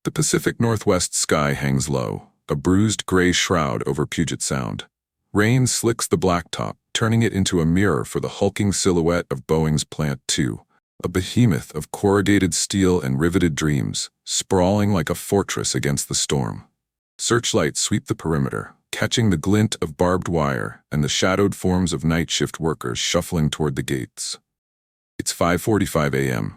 The Pacific Northwest sky hangs low, a bruised gray shroud over Puget Sound. Rain slicks the blacktop, turning it into a mirror for the hulking silhouette of Boeing's Plant 2, a behemoth of corrugated steel and riveted dreams, sprawling like a fortress against the storm. Searchlights sweep the perimeter, catching the glint of barbed wire and the shadowed forms of night shift workers shuffling toward the gates. It's 5:45 a.m.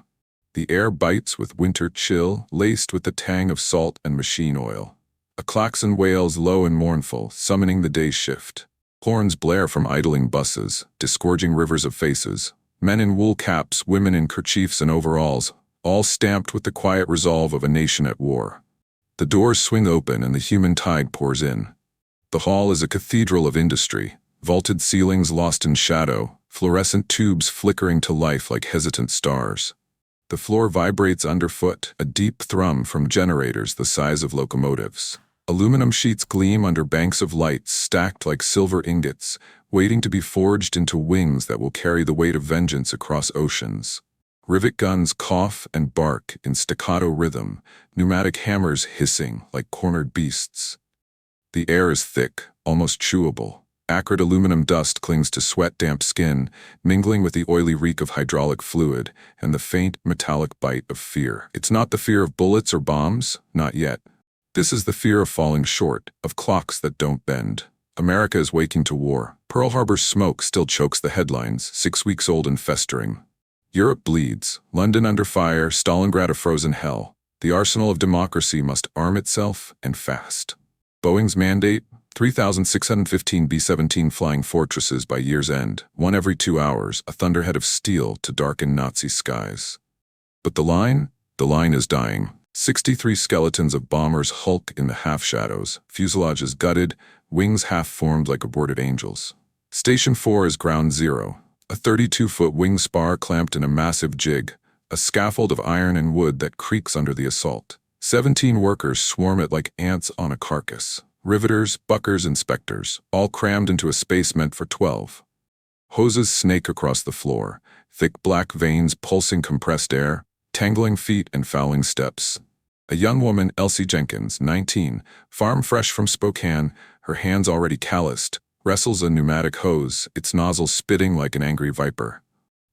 The air bites with winter chill, laced with the tang of salt and machine oil. A klaxon wails low and mournful, summoning the day shift. Horns blare from idling buses, disgorging rivers of faces. Men in wool caps, women in kerchiefs and overalls, all stamped with the quiet resolve of a nation at war. The doors swing open and the human tide pours in. The hall is a cathedral of industry, vaulted ceilings lost in shadow, fluorescent tubes flickering to life like hesitant stars. The floor vibrates underfoot, a deep thrum from generators the size of locomotives. Aluminum sheets gleam under banks of lights stacked like silver ingots, waiting to be forged into wings that will carry the weight of vengeance across oceans. Rivet guns cough and bark in staccato rhythm, pneumatic hammers hissing like cornered beasts. The air is thick, almost chewable. Acrid aluminum dust clings to sweat-damp skin, mingling with the oily reek of hydraulic fluid and the faint, metallic bite of fear. It's not the fear of bullets or bombs, not yet. This is the fear of falling short, of clocks that don't bend. America is waking to war. Pearl Harbor's smoke still chokes the headlines, 6 weeks old and festering. Europe bleeds, London under fire, Stalingrad a frozen hell. The arsenal of democracy must arm itself, and fast. Boeing's mandate? 3,615 B-17 flying fortresses by year's end, one every 2 hours, a thunderhead of steel to darken Nazi skies. But the line? The line is dying. 63 skeletons of bombers hulk in the half-shadows, fuselages gutted, wings half-formed like aborted angels. Station 4 is ground zero, a 32-foot wing spar clamped in a massive jig, a scaffold of iron and wood that creaks under the assault. 17 workers swarm it like ants on a carcass. Riveters, buckers, inspectors, all crammed into a space meant for 12. Hoses snake across the floor, thick black veins pulsing compressed air, tangling feet and fouling steps. A young woman, Elsie Jenkins, 19, farm fresh from Spokane, her hands already calloused, wrestles a pneumatic hose, its nozzle spitting like an angry viper.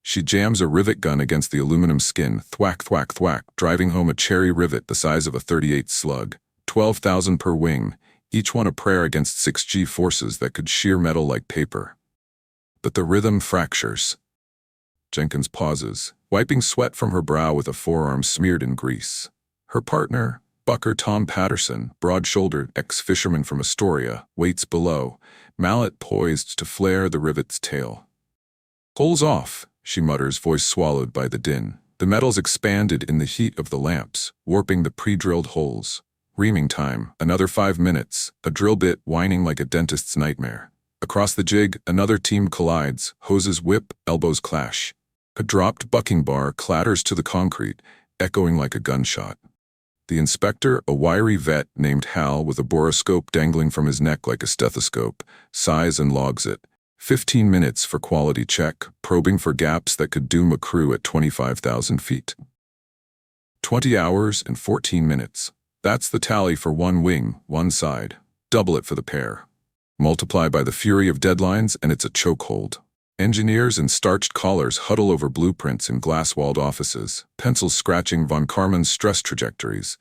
She jams a rivet gun against the aluminum skin, thwack, thwack, thwack, driving home a cherry rivet the size of a .38 slug. 12,000 per wing, each one a prayer against 6G forces that could shear metal like paper. But the rhythm fractures. Jenkins pauses, wiping sweat from her brow with a forearm smeared in grease. Her partner, bucker Tom Patterson, broad-shouldered ex-fisherman from Astoria, waits below, mallet poised to flare the rivet's tail. "Holes off," she mutters, voice swallowed by the din. The metals expanded in the heat of the lamps, warping the pre-drilled holes. Reaming time, another 5 minutes, a drill bit whining like a dentist's nightmare. Across the jig, another team collides, hoses whip, elbows clash. A dropped bucking bar clatters to the concrete, echoing like a gunshot. The inspector, a wiry vet named Hal with a boroscope dangling from his neck like a stethoscope, sighs and logs it. 15 minutes for quality check, probing for gaps that could doom a crew at 25,000 feet. 20 hours and 14 minutes. That's the tally for one wing, one side. Double it for the pair. Multiply by the fury of deadlines and it's a chokehold. Engineers in starched collars huddle over blueprints in glass-walled offices, pencils scratching von Karman's stress trajectories.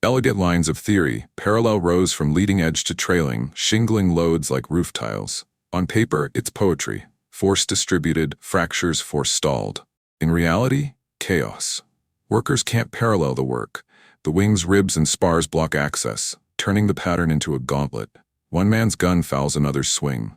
Elegant lines of theory, parallel rows from leading edge to trailing, shingling loads like roof tiles. On paper, it's poetry. Force distributed, fractures forestalled. In reality, chaos. Workers can't parallel the work. The wings, ribs, and spars block access, turning the pattern into a gauntlet. One man's gun fouls another's swing.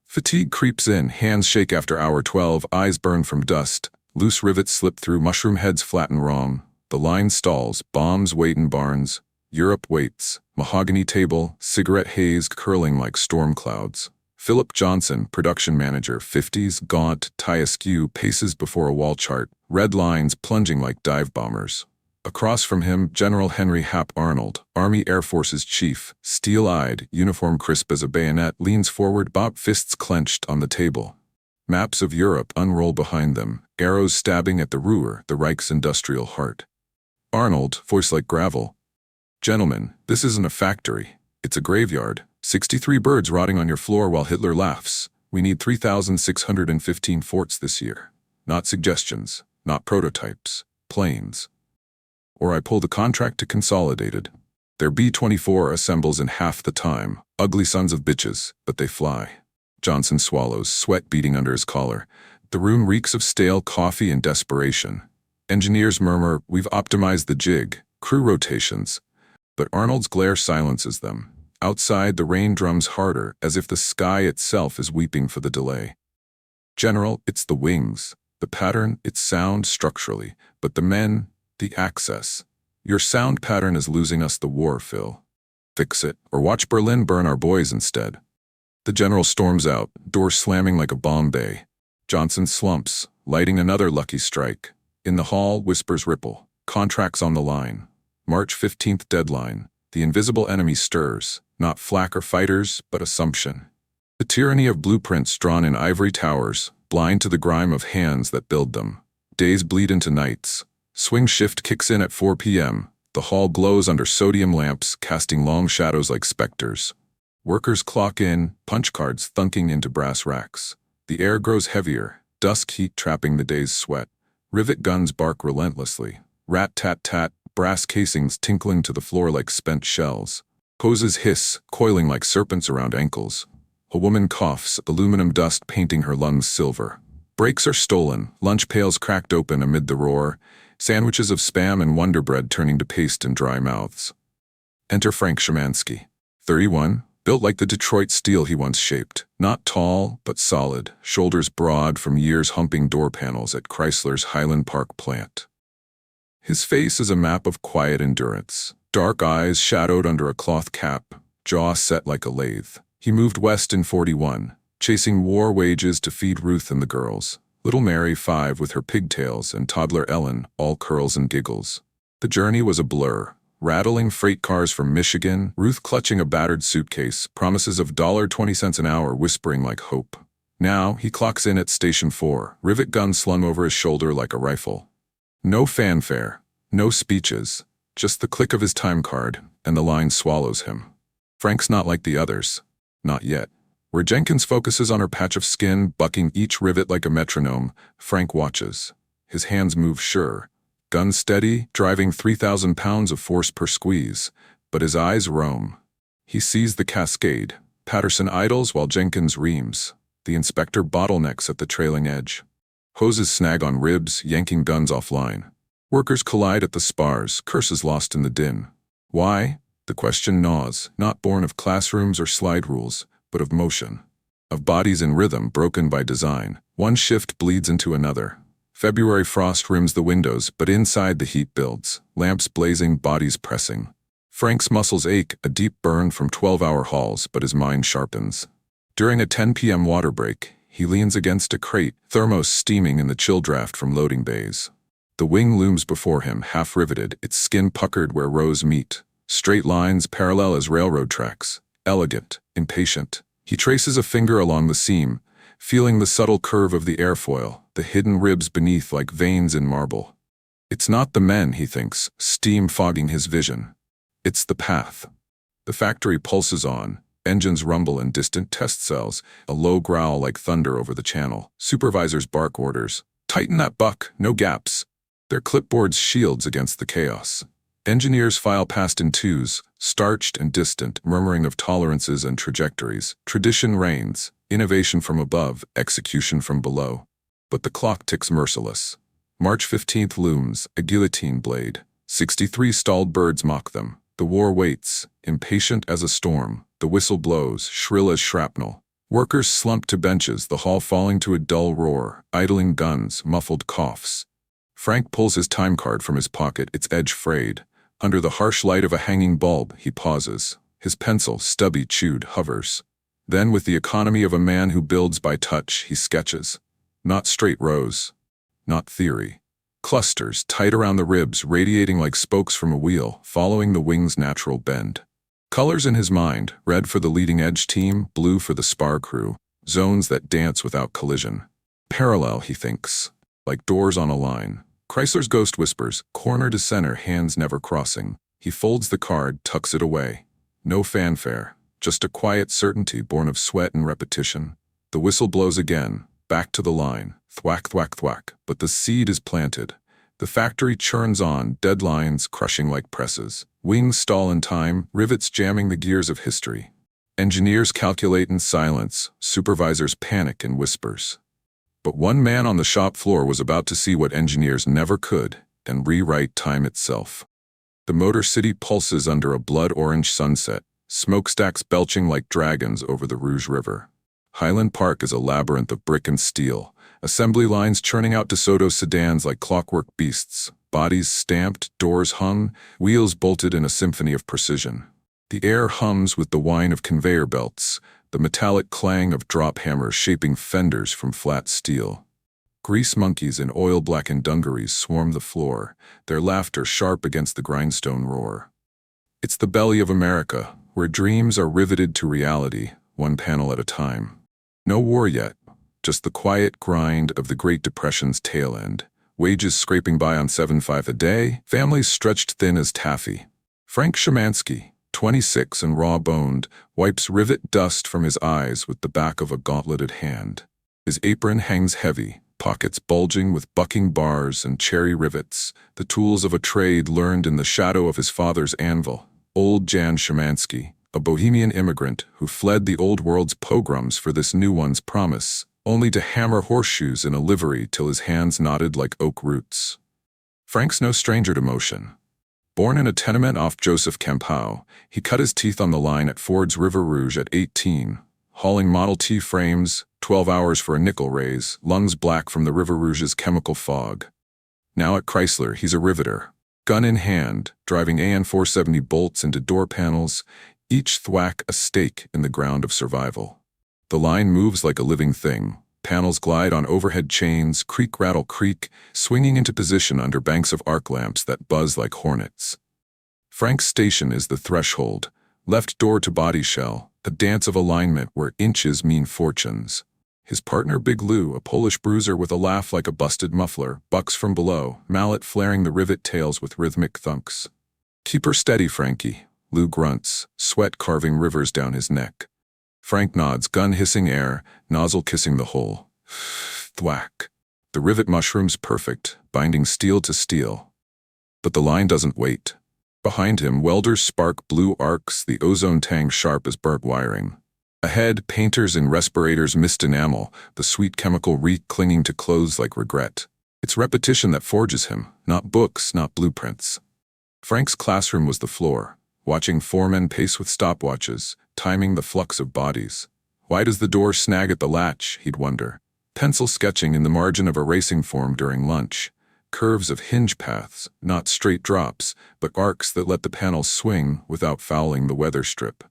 Fatigue creeps in, hands shake after hour 12, eyes burn from dust. Loose rivets slip through, mushroom heads flatten wrong. The line stalls, bombs wait in barns. Europe waits, mahogany table, cigarette haze curling like storm clouds. Philip Johnson, production manager, 50s, gaunt, tie askew, paces before a wall chart, red lines plunging like dive bombers. Across from him, General Henry Hap Arnold, Army Air Force's chief, steel-eyed, uniform crisp as a bayonet, leans forward, fists clenched on the table. Maps of Europe unroll behind them, arrows stabbing at the Ruhr, the Reich's industrial heart. Arnold, voice like gravel, Gentlemen, this isn't a factory. It's a graveyard. 63 birds rotting on your floor while Hitler laughs. We need 3,615 forts this year. Not suggestions, not prototypes, planes. Or I pull the contract to Consolidated. Their B-24 assembles in half the time. Ugly sons of bitches, but they fly. Johnson swallows, sweat beating under his collar. The room reeks of stale coffee and desperation. Engineers murmur, we've optimized the jig, crew rotations. But Arnold's glare silences them. Outside, the rain drums harder, as if the sky itself is weeping for the delay. General, it's the wings. The pattern, it's sound structurally. But the men, the access. Your sound pattern is losing us the war, Phil. Fix it, or watch Berlin burn our boys instead. The general storms out, door slamming like a bomb bay. Johnson slumps, lighting another lucky strike. In the hall, whispers ripple. Contracts on the line. March 15th deadline. The invisible enemy stirs. Not flak or fighters, but assumption. The tyranny of blueprints drawn in ivory towers, blind to the grime of hands that build them. Days bleed into nights. Swing shift kicks in at 4 p.m. The hall glows under sodium lamps, casting long shadows like specters. Workers clock in, punch cards thunking into brass racks. The air grows heavier, dusk heat trapping the day's sweat. Rivet guns bark relentlessly. Rat-tat-tat, brass casings tinkling to the floor like spent shells. Hoses hiss, coiling like serpents around ankles. A woman coughs, aluminum dust painting her lungs silver. Brakes are stolen, lunch pails cracked open amid the roar, sandwiches of Spam and Wonder Bread turning to paste in dry mouths. Enter Frank Shamansky. 31, built like the Detroit steel he once shaped. Not tall, but solid, shoulders broad from years humping door panels at Chrysler's Highland Park plant. His face is a map of quiet endurance. Dark eyes shadowed under a cloth cap, jaw set like a lathe. He moved west in 41, chasing war wages to feed Ruth and the girls. Little Mary, 5, with her pigtails, and toddler Ellen, all curls and giggles. The journey was a blur. Rattling freight cars from Michigan, Ruth clutching a battered suitcase, promises of $1.20 an hour whispering like hope. Now, he clocks in at Station 4, rivet gun slung over his shoulder like a rifle. No fanfare, no speeches, just the click of his time card, and the line swallows him. Frank's not like the others. Not yet. Where Jenkins focuses on her patch of skin, bucking each rivet like a metronome, Frank watches. His hands move sure. Gun steady, driving 3,000 pounds of force per squeeze. But his eyes roam. He sees the cascade. Patterson idles while Jenkins reams. The inspector bottlenecks at the trailing edge. Hoses snag on ribs, yanking guns offline. Workers collide at the spars, curses lost in the din. Why? The question gnaws, not born of classrooms or slide rules, but of motion. Of bodies in rhythm broken by design. One shift bleeds into another. February frost rims the windows, but inside the heat builds. Lamps blazing, bodies pressing. Frank's muscles ache, a deep burn from 12-hour hauls, but his mind sharpens. During a 10 p.m. water break, he leans against a crate, thermos steaming in the chill draft from loading bays. The wing looms before him, half riveted, its skin puckered where rows meet. Straight lines parallel as railroad tracks. Elegant, impatient. He traces a finger along the seam, feeling the subtle curve of the airfoil, the hidden ribs beneath like veins in marble. It's not the men, he thinks, steam fogging his vision. It's the path. The factory pulses on. Engines rumble in distant test cells, a low growl like thunder over the channel. Supervisors bark orders. Tighten that buck, no gaps. Their clipboards shields against the chaos. Engineers file past in twos, starched and distant, murmuring of tolerances and trajectories. Tradition reigns, innovation from above, execution from below. But the clock ticks merciless. March 15th looms, a guillotine blade. 63 stalled birds mock them. The war waits, impatient as a storm. The whistle blows, shrill as shrapnel. Workers slump to benches, the hall falling to a dull roar, idling guns, muffled coughs. Frank pulls his time card from his pocket, its edge frayed. Under the harsh light of a hanging bulb, he pauses. His pencil, stubby, chewed, hovers. Then, with the economy of a man who builds by touch, he sketches. Not straight rows. Not theory. Clusters, tight around the ribs, radiating like spokes from a wheel, following the wing's natural bend. Colors in his mind, red for the leading edge team, blue for the spar crew. Zones that dance without collision. Parallel, he thinks. Like doors on a line. Chrysler's ghost whispers, corner to center, hands never crossing. He folds the card, tucks it away. No fanfare, just a quiet certainty born of sweat and repetition. The whistle blows again, back to the line, thwack, thwack, thwack, but the seed is planted. The factory churns on, deadlines crushing like presses. Wings stall in time, rivets jamming the gears of history. Engineers calculate in silence, supervisors panic in whispers. But one man on the shop floor was about to see what engineers never could, and rewrite time itself. The Motor City pulses under a blood-orange sunset, smokestacks belching like dragons over the Rouge River. Highland Park is a labyrinth of brick and steel, assembly lines churning out DeSoto sedans like clockwork beasts, bodies stamped, doors hung, wheels bolted in a symphony of precision. The air hums with the whine of conveyor belts, the metallic clang of drop hammers shaping fenders from flat steel. Grease monkeys in oil-blackened dungarees swarm the floor, their laughter sharp against the grindstone roar. It's the belly of America, where dreams are riveted to reality, one panel at a time. No war yet, just the quiet grind of the Great Depression's tail end. Wages scraping by on $7.5 a day, families stretched thin as taffy. Frank Shamansky, 26 and raw-boned, wipes rivet dust from his eyes with the back of a gauntleted hand. His apron hangs heavy, pockets bulging with bucking bars and cherry rivets, the tools of a trade learned in the shadow of his father's anvil. Old Jan Shamansky, a bohemian immigrant who fled the old world's pogroms for this new one's promise, only to hammer horseshoes in a livery till his hands knotted like oak roots. Frank's no stranger to motion. Born in a tenement off Joseph Campau, he cut his teeth on the line at Ford's River Rouge at 18, hauling Model T frames, 12 hours for a nickel raise, lungs black from the River Rouge's chemical fog. Now at Chrysler, he's a riveter. Gun in hand, driving AN 470 bolts into door panels, each thwack a stake in the ground of survival. The line moves like a living thing. Panels glide on overhead chains, creak, rattle, creak, swinging into position under banks of arc lamps that buzz like hornets. Frank's station is the threshold, left door to body shell, a dance of alignment where inches mean fortunes. His partner Big Lou, a Polish bruiser with a laugh like a busted muffler, bucks from below, mallet flaring the rivet tails with rhythmic thunks. "Keep her steady, Frankie," Lou grunts, sweat carving rivers down his neck. Frank nods, gun hissing air, nozzle kissing the hole. Thwack. The rivet mushroom's perfect, binding steel to steel. But the line doesn't wait. Behind him, welders spark blue arcs, the ozone tank sharp as burnt wiring. Ahead, painters in respirators mist enamel, the sweet chemical reek clinging to clothes like regret. It's repetition that forges him, not books, not blueprints. Frank's classroom was the floor, watching foremen pace with stopwatches, timing the flux of bodies. Why does the door snag at the latch, he'd wonder. Pencil sketching in the margin of a racing form during lunch. Curves of hinge paths, not straight drops, but arcs that let the panels swing without fouling the weather strip.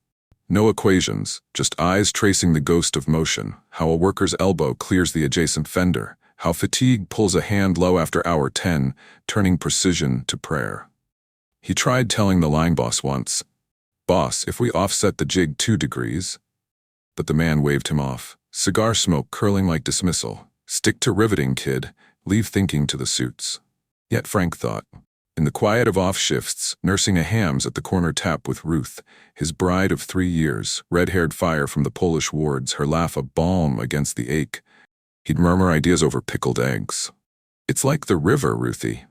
No equations, just eyes tracing the ghost of motion, how a worker's elbow clears the adjacent fender, how fatigue pulls a hand low after hour 10, turning precision to prayer. He tried telling the line boss once, "Boss, if we offset the jig 2 degrees?" But the man waved him off, cigar smoke curling like dismissal. "Stick to riveting, kid. Leave thinking to the suits." Yet Frank thought. In the quiet of off shifts, nursing a hams at the corner tap with Ruth, his bride of 3 years, red-haired fire from the Polish wards, her laugh a balm against the ache, he'd murmur ideas over pickled eggs. "It's like the river, Ruthie.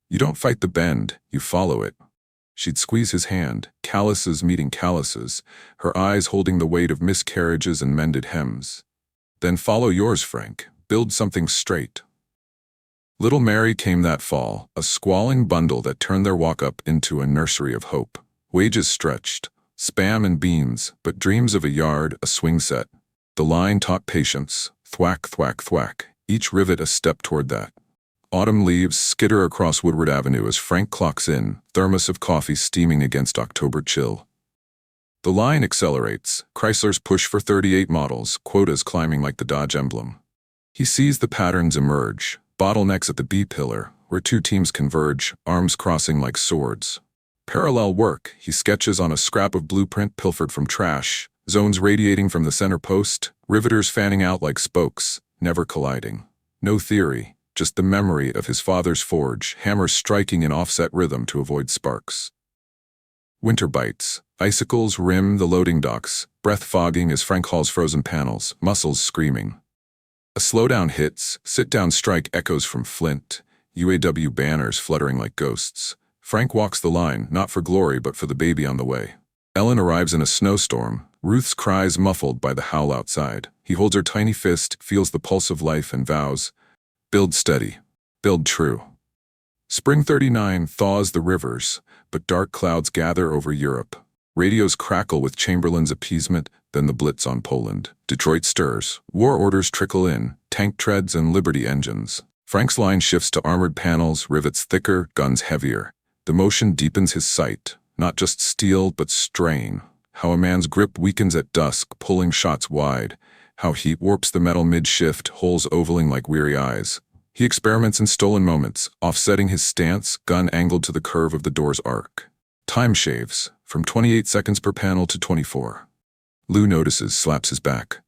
You don't fight the bend, you follow it." She'd squeeze his hand, calluses meeting calluses, her eyes holding the weight of miscarriages and mended hems. "Then follow yours, Frank. Build something straight." Little Mary came that fall, a squalling bundle that turned their walk-up into a nursery of hope. Wages stretched, spam and beans, but dreams of a yard, a swing set. The line taught patience, thwack, thwack, thwack, each rivet a step toward that. Autumn leaves skitter across Woodward Avenue as Frank clocks in, thermos of coffee steaming against October chill. The line accelerates, Chrysler's push for 38 models, quotas climbing like the Dodge emblem. He sees the patterns emerge, bottlenecks at the B-pillar, where 2 teams converge, arms crossing like swords. Parallel work, he sketches on a scrap of blueprint pilfered from trash, zones radiating from the center post, riveters fanning out like spokes, never colliding. No theory. Just the memory of his father's forge, hammers striking in offset rhythm to avoid sparks. Winter bites. Icicles rim the loading docks, breath fogging as Frank hauls frozen panels, muscles screaming. A slowdown hits, sit-down strike echoes from Flint, UAW banners fluttering like ghosts. Frank walks the line, not for glory but for the baby on the way. Ellen arrives in a snowstorm, Ruth's cries muffled by the howl outside. He holds her tiny fist, feels the pulse of life and vows, "Build steady, build true." Spring 39 thaws the rivers, but dark clouds gather over Europe. Radios crackle with Chamberlain's appeasement, then the blitz on Poland. Detroit stirs. War orders trickle in, tank treads and Liberty engines. Frank's line shifts to armored panels, rivets thicker, guns heavier. The motion deepens his sight, not just steel but strain. How a man's grip weakens at dusk, pulling shots wide. How heat warps the metal mid-shift, holes ovaling like weary eyes. He experiments in stolen moments, offsetting his stance, gun angled to the curve of the door's arc. Time shaves, from 28 seconds per panel to 24. Lou notices, slaps his back.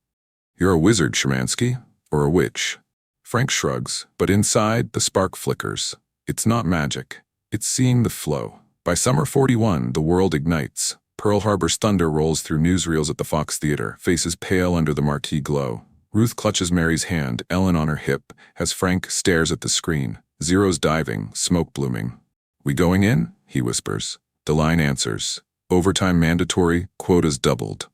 "You're a wizard, Shamansky, or a witch." Frank shrugs, but inside, the spark flickers. It's not magic. It's seeing the flow. By summer 41, the world ignites. Pearl Harbor's thunder rolls through newsreels at the Fox Theater, faces pale under the marquee glow. Ruth clutches Mary's hand, Ellen on her hip, as Frank stares at the screen. Zero's diving, smoke blooming. "We going in?" he whispers. The line answers. Overtime mandatory, quotas doubled.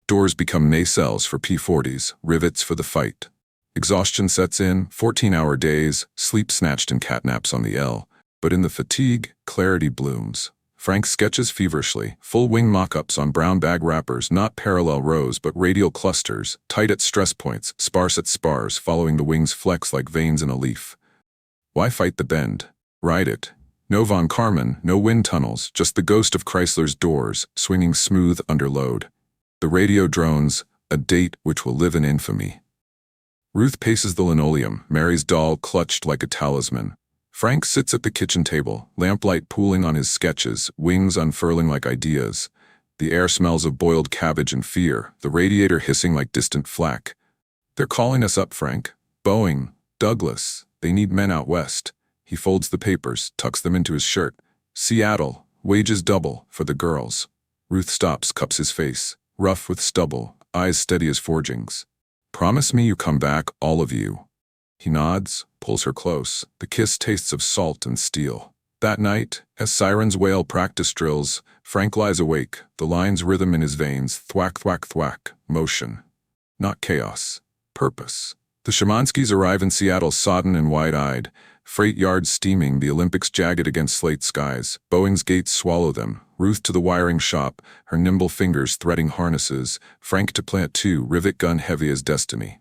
Doors become nacelles for P-40s, rivets for the fight. Exhaustion sets in, 14-hour days, sleep snatched in catnaps on the L. But in the fatigue, clarity blooms. Frank sketches feverishly, full-wing mock-ups on brown bag wrappers, not parallel rows but radial clusters, tight at stress points, sparse at spars, following the wings flex like veins in a leaf. Why fight the bend? Ride it. No Von Karman, no wind tunnels, just the ghost of Chrysler's doors, swinging smooth under load. The radio drones, a date which will live in infamy. Ruth paces the linoleum, Mary's doll clutched like a talisman. Frank sits at the kitchen table, lamplight pooling on his sketches, wings unfurling like ideas. The air smells of boiled cabbage and fear, the radiator hissing like distant flak. "They're calling us up, Frank. Boeing, Douglas, they need men out west." He folds the papers, tucks them into his shirt. "Seattle, wages double, for the girls." Ruth stops, cups his face, rough with stubble, eyes steady as forgings. "Promise me you come back, all of you." He nods, pulls her close. The kiss tastes of salt and steel. That night, as sirens wail practice drills, Frank lies awake, the line's rhythm in his veins, thwack, thwack, thwack, motion. Not chaos, purpose. The Shamanskys arrive in Seattle sodden and wide-eyed, freight yards steaming, the Olympics jagged against slate skies. Boeing's gates swallow them. Ruth to the wiring shop, her nimble fingers threading harnesses. Frank to plant 2, rivet gun heavy as destiny.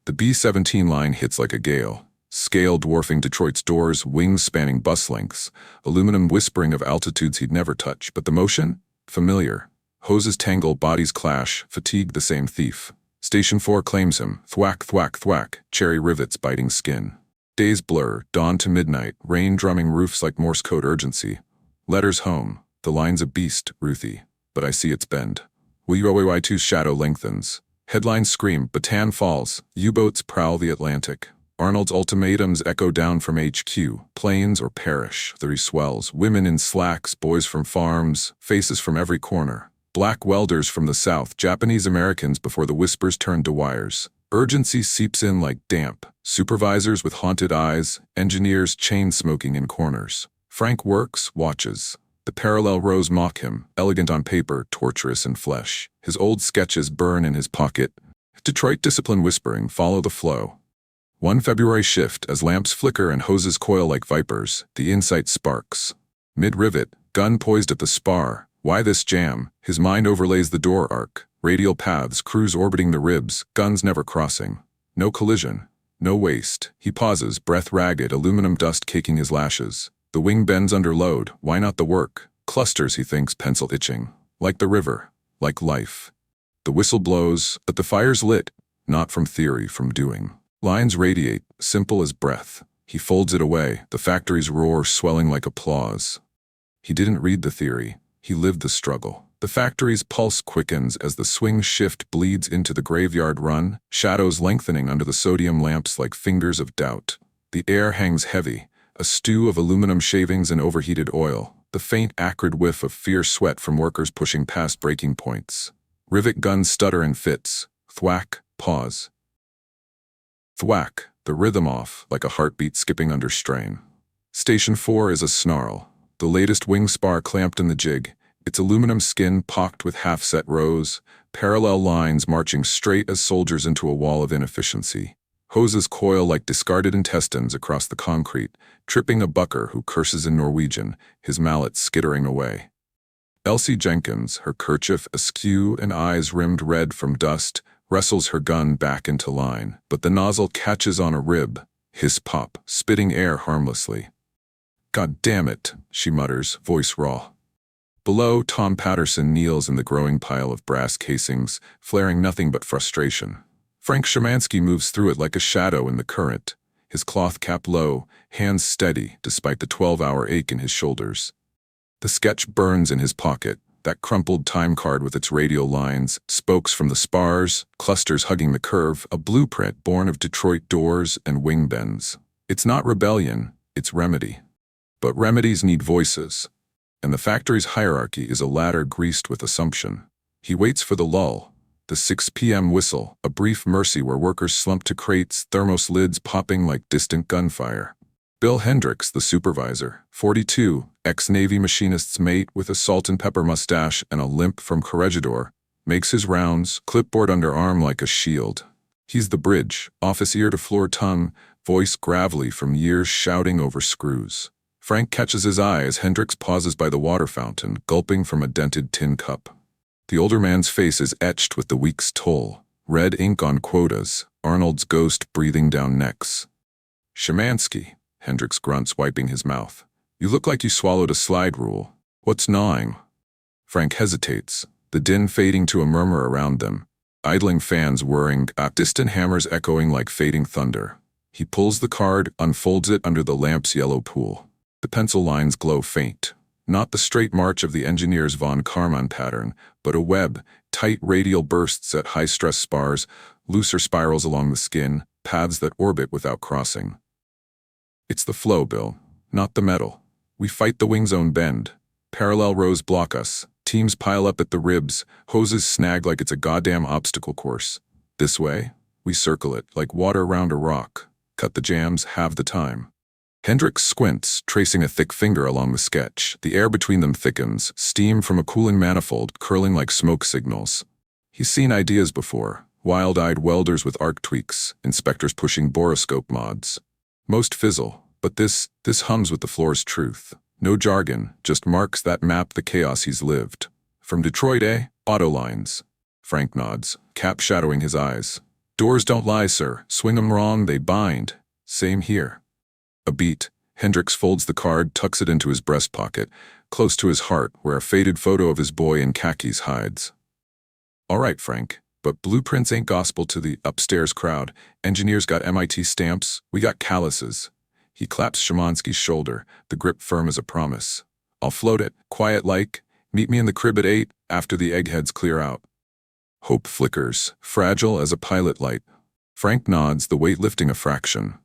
The B-17 line hits like a gale. Scale dwarfing Detroit's doors, wings spanning bus lengths. Aluminum whispering of altitudes he'd never touch. But the motion? Familiar. Hoses tangle, bodies clash, fatigue the same thief. Station 4 claims him. Thwack, thwack, thwack, cherry rivets biting skin. Days blur, dawn to midnight, rain drumming roofs like Morse code urgency. Letters home. The line's a beast, Ruthie, but I see its bend. WY2's shadow lengthens. Headlines scream, Bataan falls, U-boats prowl the Atlantic. Arnold's ultimatums echo down from HQ, planes or perish. The swells, women in slacks, boys from farms, faces from every corner. Black welders from the south, Japanese Americans before the whispers turned to wires. Urgency seeps in like damp. Supervisors with haunted eyes, engineers chain-smoking in corners. Frank works, watches. The parallel rows mock him, elegant on paper, torturous in flesh. His old sketches burn in his pocket. Detroit discipline whispering, follow the flow. One February shift, as lamps flicker and hoses coil like vipers, the insight sparks. Mid-rivet, gun poised at the spar. Why this jam? His mind overlays the door arc. Radial paths, crews orbiting the ribs, guns never crossing. No collision, no waste. He pauses, breath ragged, aluminum dust caking his lashes. The wing bends under load, why not the work? Clusters, he thinks, pencil itching. Like the river, like life. The whistle blows, but the fire's lit, not from theory, from doing. Lines radiate, simple as breath. He folds it away, the factory's roar swelling like applause. He didn't read the theory, he lived the struggle. The factory's pulse quickens as the swing shift bleeds into the graveyard run, shadows lengthening under the sodium lamps like fingers of doubt. The air hangs heavy, a stew of aluminum shavings and overheated oil. the faint, acrid whiff of fierce sweat from workers pushing past breaking points. Rivet guns stutter in fits. Thwack, pause. Thwack, the rhythm off, like a heartbeat skipping under strain. Station 4 is a snarl. The latest wing spar clamped in the jig, its aluminum skin pocked with half-set rows, parallel lines marching straight as soldiers into a wall of inefficiency. Hoses coil like discarded intestines across the concrete, tripping a bucker who curses in Norwegian, his mallet skittering away. Elsie Jenkins, her kerchief askew and eyes rimmed red from dust, wrestles her gun back into line, but the nozzle catches on a rib. Hiss pop, spitting air harmlessly. "God damn it," she mutters, voice raw. Below, Tom Patterson kneels in the growing pile of brass casings, flaring nothing but frustration. Frank Shamansky moves through it like a shadow in the current, his cloth cap low, hands steady despite the 12-hour ache in his shoulders. The sketch burns in his pocket, that crumpled time card with its radial lines, spokes from the spars, clusters hugging the curve, a blueprint born of Detroit doors and wing bends. It's not rebellion, it's remedy. But remedies need voices, and the factory's hierarchy is a ladder greased with assumption. He waits for the lull, the 6 p.m. whistle, a brief mercy where workers slump to crates, thermos lids popping like distant gunfire. Bill Hendricks, the supervisor, 42, ex-Navy machinist's mate with a salt and pepper mustache and a limp from Corregidor, makes his rounds, clipboard under arm like a shield. He's the bridge, office ear to floor tongue, voice gravelly from years shouting over screws. Frank catches his eye as Hendricks pauses by the water fountain, gulping from a dented tin cup. The older man's face is etched with the week's toll, red ink on quotas, Arnold's ghost breathing down necks. "Shamansky," Hendricks grunts, wiping his mouth. "You look like you swallowed a slide rule. What's gnawing?" Frank hesitates, the din fading to a murmur around them. Idling fans whirring, distant hammers echoing like fading thunder. He pulls the card, unfolds it under the lamp's yellow pool. The pencil lines glow faint. Not the straight march of the engineer's von Karman pattern, but a web, tight radial bursts at high-stress spars, looser spirals along the skin, paths that orbit without crossing. It's the flow, Bill, not the metal. We fight the wing's own bend. Parallel rows block us. Teams pile up at the ribs. Hoses snag like it's a goddamn obstacle course. This way, we circle it, like water round a rock. Cut the jams, halve the time. Hendricks squints, tracing a thick finger along the sketch. The air between them thickens, steam from a cooling manifold curling like smoke signals. He's seen ideas before, wild-eyed welders with arc tweaks, inspectors pushing boroscope mods. Most fizzle, but this hums with the floor's truth. No jargon, just marks that map the chaos he's lived. From Detroit, Auto lines. Frank nods, cap shadowing his eyes. Doors don't lie, sir. Swing 'em wrong, they bind. Same here. A beat. Hendricks folds the card, tucks it into his breast pocket, close to his heart, where a faded photo of his boy in khakis hides. "All right, Frank, but blueprints ain't gospel to the upstairs crowd. Engineers got MIT stamps, we got calluses." He claps Shamansky's shoulder, the grip firm as a promise. "I'll float it, quiet like. Meet me in the crib at 8, after the eggheads clear out." Hope flickers, fragile as a pilot light. Frank nods, the weight lifting a fraction.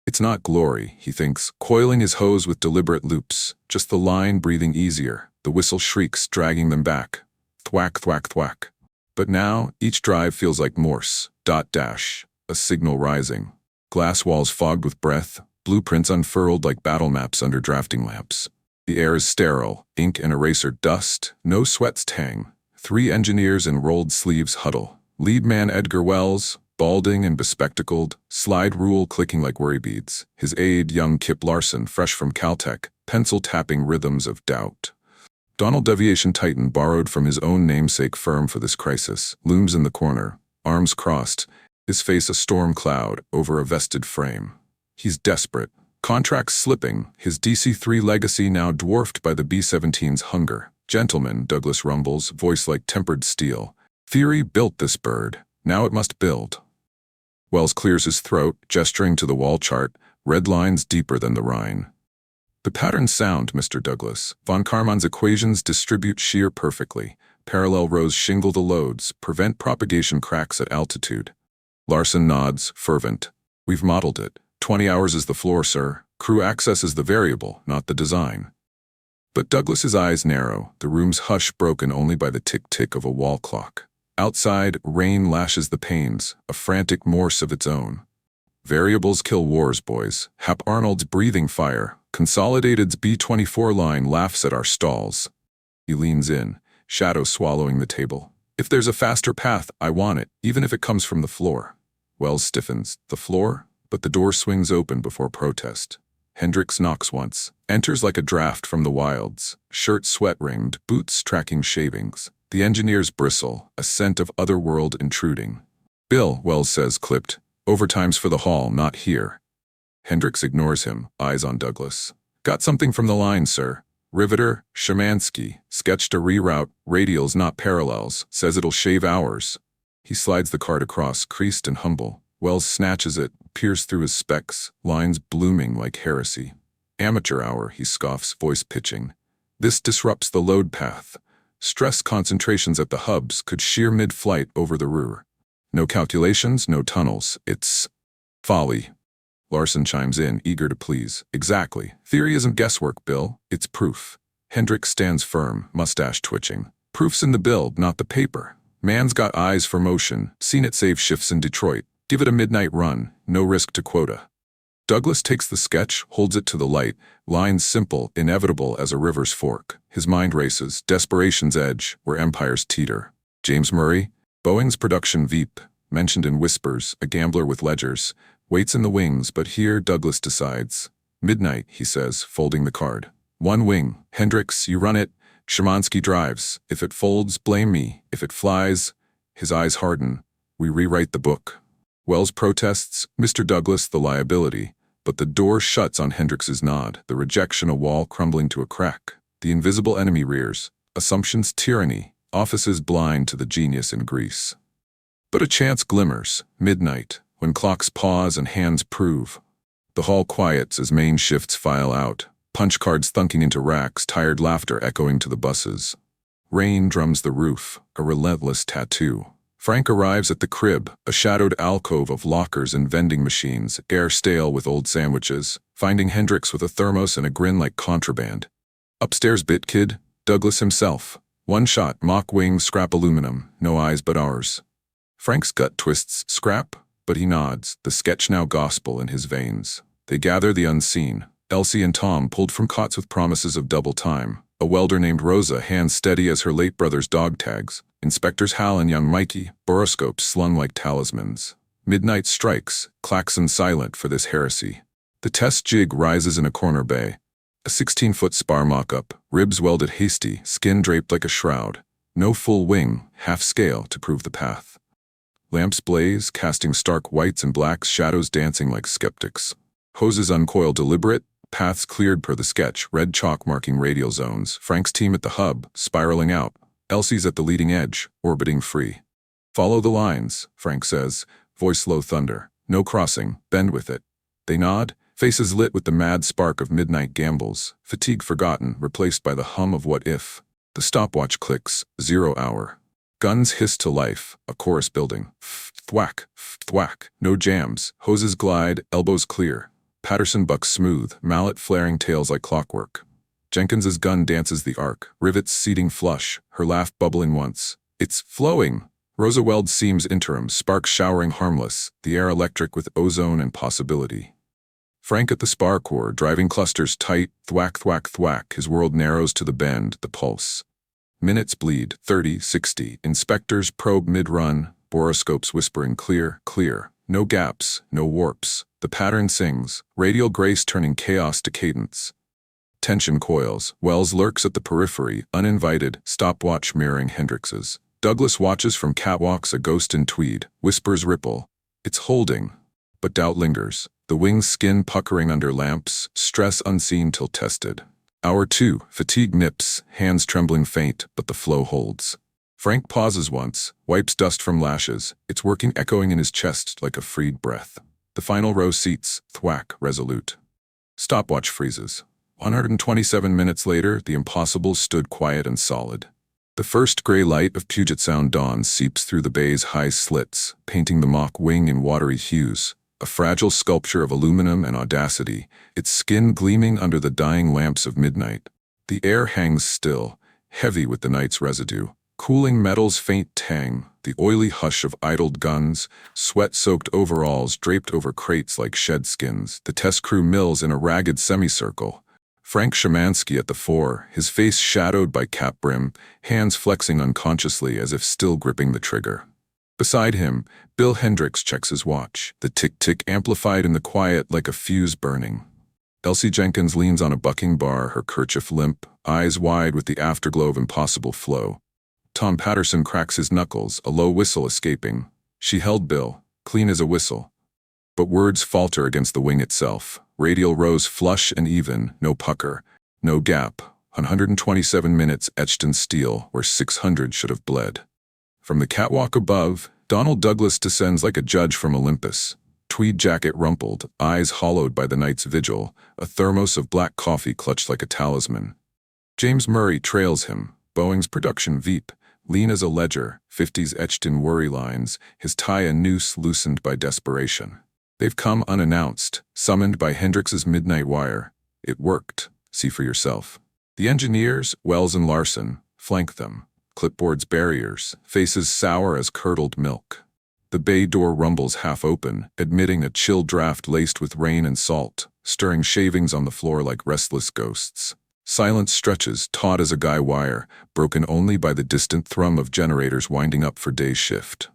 It's not glory, he thinks, coiling his hose with deliberate loops, just the line breathing easier, the whistle shrieks dragging them back. Thwack, thwack, thwack. But now, each drive feels like Morse, dot dash, a signal rising. Glass walls fogged with breath, blueprints unfurled like battle maps under drafting lamps. The air is sterile, ink and eraser dust, no sweats tang. 3 engineers in rolled sleeves huddle. Lead man Edgar Wells, balding and bespectacled, slide rule clicking like worry beads. His aide, young Kip Larson, fresh from Caltech, pencil tapping rhythms of doubt. Donald Deviation Titan, borrowed from his own namesake firm for this crisis, looms in the corner, arms crossed, his face a storm cloud over a vested frame. He's desperate. Contracts slipping, his DC-3 legacy now dwarfed by the B-17’s hunger. "Gentlemen," Douglas rumbles, voice like tempered steel. "Theory built this bird. Now it must build." Wells clears his throat, gesturing to the wall chart, red lines deeper than the Rhine. "The pattern's sound, Mr. Douglas. Von Karman's equations distribute shear perfectly. Parallel rows shingle the loads, prevent propagation cracks at altitude." Larson nods, fervent. "We've modeled it. 20 hours is the floor, sir. Crew access is the variable, not the design." But Douglas's eyes narrow, the room's hush broken only by the tick-tick of a wall clock. Outside, rain lashes the panes, a frantic Morse of its own. Variables kill wars, boys. Hap Arnold's breathing fire. Consolidated's B-24 line laughs at our stalls. He leans in, shadow swallowing the table. If there's a faster path, I want it, even if it comes from the floor. Wells stiffens. The floor? But the door swings open before protest. Hendricks knocks once, enters like a draft from the wilds, shirt sweat-ringed, boots tracking shavings. The engineers bristle, a scent of otherworld intruding. "Bill," Wells says, clipped. "Overtime's for the hall, not here." Hendricks ignores him, eyes on Douglas. "Got something from the line, sir. Riveter, Shamansky, sketched a reroute, radials not parallels, says it'll shave hours." He slides the card across, creased and humble. Wells snatches it, peers through his specs, lines blooming like heresy. "Amateur hour," he scoffs, voice pitching. "This disrupts the load path. Stress concentrations at the hubs could shear mid-flight over the Ruhr. No calculations, no tunnels. It's folly." Larson chimes in, eager to please. "Exactly. Theory isn't guesswork, Bill. It's proof." Hendricks stands firm, mustache twitching. "Proof's in the build, not the paper. Man's got eyes for motion, seen it save shifts in Detroit. Give it a midnight run, no risk to quota." Douglas takes the sketch, holds it to the light, lines simple, inevitable as a river's fork. His mind races, desperation's edge, where empires teeter. James Murray, Boeing's production Veep, mentioned in whispers, a gambler with ledgers, waits in the wings, but here Douglas decides. "Midnight," he says, folding the card. "One wing. Hendricks, you run it. Shamansky drives. If it folds, blame me. If it flies..." His eyes harden. "We rewrite the book." Wells protests, "Mr. Douglas, the liability." But the door shuts on Hendricks's nod, the rejection a wall crumbling to a crack. The invisible enemy rears. Assumption's tyranny, offices blind to the genius in Greece. But a chance glimmers, midnight, when clocks pause and hands prove. The hall quiets as main shifts file out, punch cards thunking into racks, tired laughter echoing to the buses. Rain drums the roof, a relentless tattoo. Frank arrives at the crib, a shadowed alcove of lockers and vending machines, air stale with old sandwiches, finding Hendricks with a thermos and a grin like contraband. "Upstairs bit, kid?" Douglas himself. "One shot, mock wing, scrap aluminum, no eyes but ours." Frank's gut twists, scrap? But he nods, the sketch now gospel in his veins. They gather the unseen. Elsie and Tom pulled from cots with promises of double time. A welder named Rosa, hands steady as her late brother's dog tags. Inspectors Hal and young Mikey, boroscopes slung like talismans. Midnight strikes, klaxon silent for this heresy. The test jig rises in a corner bay. A 16-foot spar mock-up, ribs welded hasty, skin draped like a shroud. No full wing, half-scale to prove the path. Lamps blaze, casting stark whites and blacks, shadows dancing like skeptics. Hoses uncoil deliberate, paths cleared per the sketch, red chalk marking radial zones. Frank's team at the hub, spiraling out. Elsie's at the leading edge, orbiting free. "Follow the lines," Frank says, voice low thunder. "No crossing, bend with it." They nod, faces lit with the mad spark of midnight gambles, fatigue forgotten, replaced by the hum of what if. The stopwatch clicks, 0 hour. Guns hiss to life, a chorus building. Thwack, thwack, no jams, hoses glide, elbows clear. Patterson bucks smooth, mallet flaring tails like clockwork. Jenkins's gun dances the arc, rivets seating flush, her laugh bubbling once. "It's flowing!" Rosa welds seams interim, sparks showering harmless, the air electric with ozone and possibility. Frank at the spar core, driving clusters tight, thwack, thwack, thwack, his world narrows to the bend, the pulse. Minutes bleed, 30, 60, inspectors probe mid-run, boroscopes whispering clear, clear. No gaps, no warps. The pattern sings, radial grace turning chaos to cadence. Tension coils. Wells lurks at the periphery, uninvited, stopwatch mirroring Hendricks's. Douglas watches from catwalks, a ghost in tweed, whispers ripple. It's holding, but doubt lingers. The wing's skin puckering under lamps, stress unseen till tested. Hour 2, fatigue nips, hands trembling faint, but the flow holds. Frank pauses once, wipes dust from lashes, its working echoing in his chest like a freed breath. The final row seats, thwack, resolute. Stopwatch freezes. 127 minutes later, the impossible stood quiet and solid. The first gray light of Puget Sound dawn seeps through the bay's high slits, painting the mock wing in watery hues, a fragile sculpture of aluminum and audacity, its skin gleaming under the dying lamps of midnight. The air hangs still, heavy with the night's residue. Cooling metal's faint tang, the oily hush of idled guns, sweat-soaked overalls draped over crates like shed skins. The test crew mills in a ragged semicircle. Frank Shamansky at the fore, his face shadowed by cap brim, hands flexing unconsciously as if still gripping the trigger. Beside him, Bill Hendricks checks his watch, the tick-tick amplified in the quiet like a fuse burning. Elsie Jenkins leans on a bucking bar, her kerchief limp, eyes wide with the afterglow of impossible flow. Tom Patterson cracks his knuckles, a low whistle escaping. She held Bill, clean as a whistle. But words falter against the wing itself. Radial rows flush and even, no pucker, no gap. 127 minutes etched in steel where 600 should have bled. From the catwalk above, Donald Douglas descends like a judge from Olympus. Tweed jacket rumpled, eyes hollowed by the night's vigil, a thermos of black coffee clutched like a talisman. James Murray trails him, Boeing's production Veep, lean as a ledger, 50s etched in worry lines, his tie a noose loosened by desperation. They've come unannounced, summoned by Hendricks's midnight wire. It worked. See for yourself. The engineers, Wells and Larson, flank them. Clipboards barriers, faces sour as curdled milk. The bay door rumbles half open, admitting a chill draft laced with rain and salt, stirring shavings on the floor like restless ghosts. Silence stretches, taut as a guy wire, broken only by the distant thrum of generators winding up for day's shift.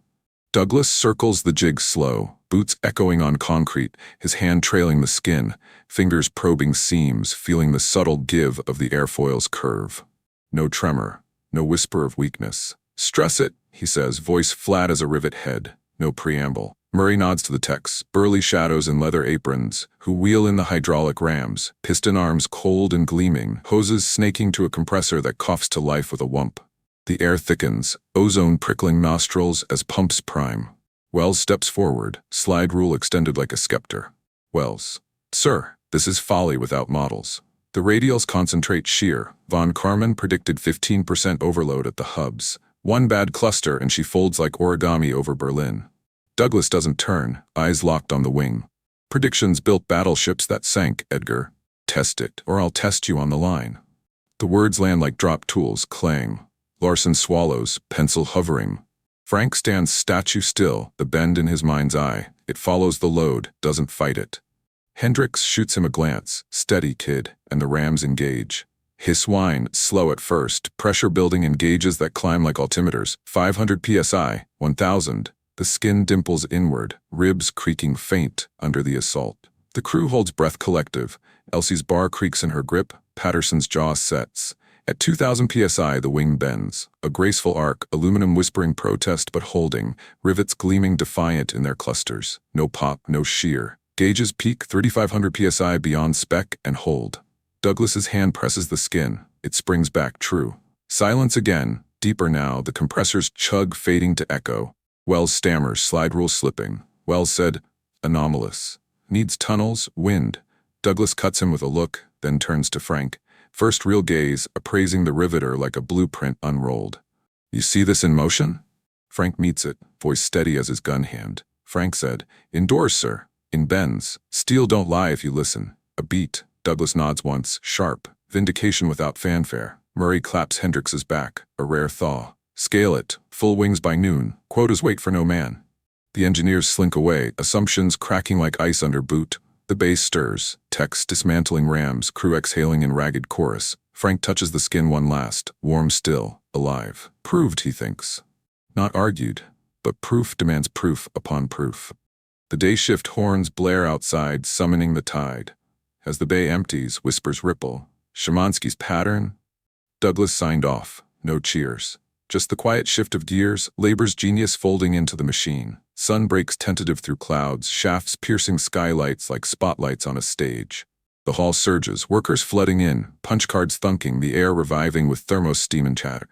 Douglas circles the jig slow, boots echoing on concrete, his hand trailing the skin, fingers probing seams, feeling the subtle give of the airfoil's curve. No tremor, no whisper of weakness. "Stress it," he says, voice flat as a rivet head. No preamble. Murray nods to the techs, burly shadows in leather aprons, who wheel in the hydraulic rams, piston arms cold and gleaming, hoses snaking to a compressor that coughs to life with a whump. The air thickens, ozone prickling nostrils as pumps prime. Wells steps forward, slide rule extended like a scepter. Wells. "Sir, this is folly without models." The radials concentrate shear. Von Karman predicted 15% overload at the hubs. One bad cluster and she folds like origami over Berlin. Douglas doesn't turn, eyes locked on the wing. "Predictions built battleships that sank, Edgar. Test it, or I'll test you on the line." The words land like drop tools, clang. Larson swallows, pencil hovering. Frank stands statue still, the bend in his mind's eye. It follows the load, doesn't fight it. Hendricks shoots him a glance, "Steady, kid," and the rams engage. Hiss whine, slow at first, pressure building in gauges that climb like altimeters, 500 psi, 1000. The skin dimples inward, ribs creaking faint under the assault. The crew holds breath collective. Elsie's bar creaks in her grip, Patterson's jaw sets. At 2000 psi the wing bends, a graceful arc, aluminum whispering protest but holding, rivets gleaming defiant in their clusters. No pop, no shear. Gauges peak 3500 psi beyond spec and hold. Douglas's hand presses the skin. It springs back true. Silence again, deeper now, the compressors chug fading to echo. Wells stammers, slide rule slipping. Wells said, "Anomalous. Needs tunnels, wind." Douglas cuts him with a look, then turns to Frank. First real gaze, appraising the Riveter like a blueprint unrolled. "You see this in motion?" Frank meets it, voice steady as his gun hand. Frank said, "Indoors, sir. In bends. Steel don't lie if you listen." A beat. Douglas nods once, sharp. Vindication without fanfare. Murray claps Hendricks's back, a rare thaw. "Scale it. Full wings by noon. Quotas wait for no man." The engineers slink away, assumptions cracking like ice under boot. The base stirs, techs dismantling rams, crew exhaling in ragged chorus. Frank touches the skin one last, warm still, alive. Proved, he thinks. Not argued, but proof demands proof upon proof. The day shift horns blare outside, summoning the tide. As the bay empties, whispers ripple. Shamansky's pattern? Douglas signed off. No cheers. Just the quiet shift of gears, labor's genius folding into the machine. Sun breaks tentative through clouds, shafts piercing skylights like spotlights on a stage. The hall surges, workers flooding in, punch cards thunking, the air reviving with thermos steam and chatter.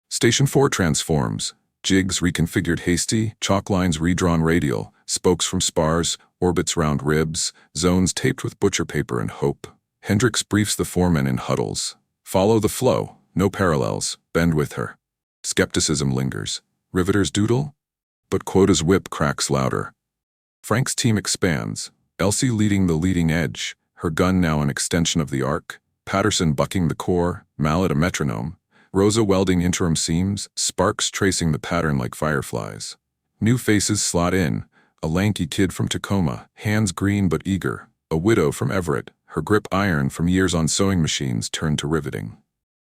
Station 4 transforms. Jigs reconfigured hasty, chalk lines redrawn radial, spokes from spars, orbits round ribs, zones taped with butcher paper and hope. Hendricks briefs the foreman in huddles. Follow the flow, no parallels, bend with her. Skepticism lingers. Riveters doodle? But quota's whip cracks louder. Frank's team expands, Elsie leading the leading edge, her gun now an extension of the arc. Patterson bucking the core, mallet a metronome, Rosa welding interim seams, sparks tracing the pattern like fireflies. New faces slot in, a lanky kid from Tacoma, hands green but eager, a widow from Everett, her grip iron from years on sewing machines turned to riveting.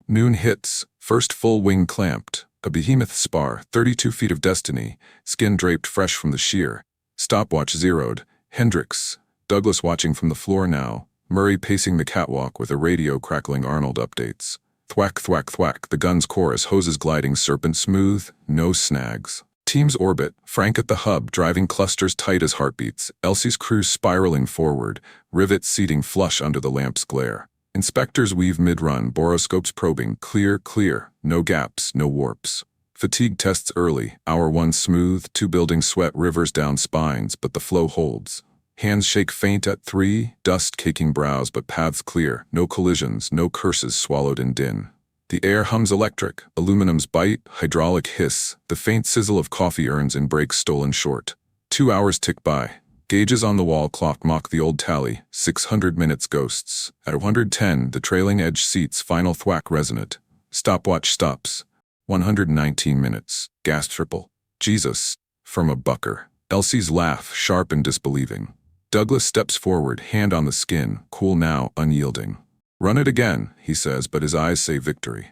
Noon hits, first full wing clamped, a behemoth spar, 32 feet of destiny, skin draped fresh from the shear. Stopwatch zeroed, Hendricks, Douglas watching from the floor now, Murray pacing the catwalk with a radio crackling Arnold updates. Thwack, thwack, thwack, the gun's chorus, hoses gliding serpent smooth, no snags. Teams orbit, Frank at the hub driving clusters tight as heartbeats, Elsie's crew spiraling forward, rivets seating flush under the lamp's glare. Inspectors weave mid-run, boroscopes probing, clear, clear, no gaps, no warps. Fatigue tests early, hour 1 smooth, 2 building sweat rivers down spines, but the flow holds. Hands shake faint at 3, dust caking brows but paths clear, no collisions, no curses swallowed in din. The air hums electric, aluminum's bite, hydraulic hiss, the faint sizzle of coffee urns in brakes stolen short. 2 hours tick by. Gauges on the wall clock mock the old tally, 600 minutes ghosts. At 110, the trailing edge seats final thwack resonant. Stopwatch stops. 119 minutes. Gas triple. Jesus. From a bucker. Elsie's laugh, sharp and disbelieving. Douglas steps forward, hand on the skin, cool now, unyielding. Run it again, he says, but his eyes say victory.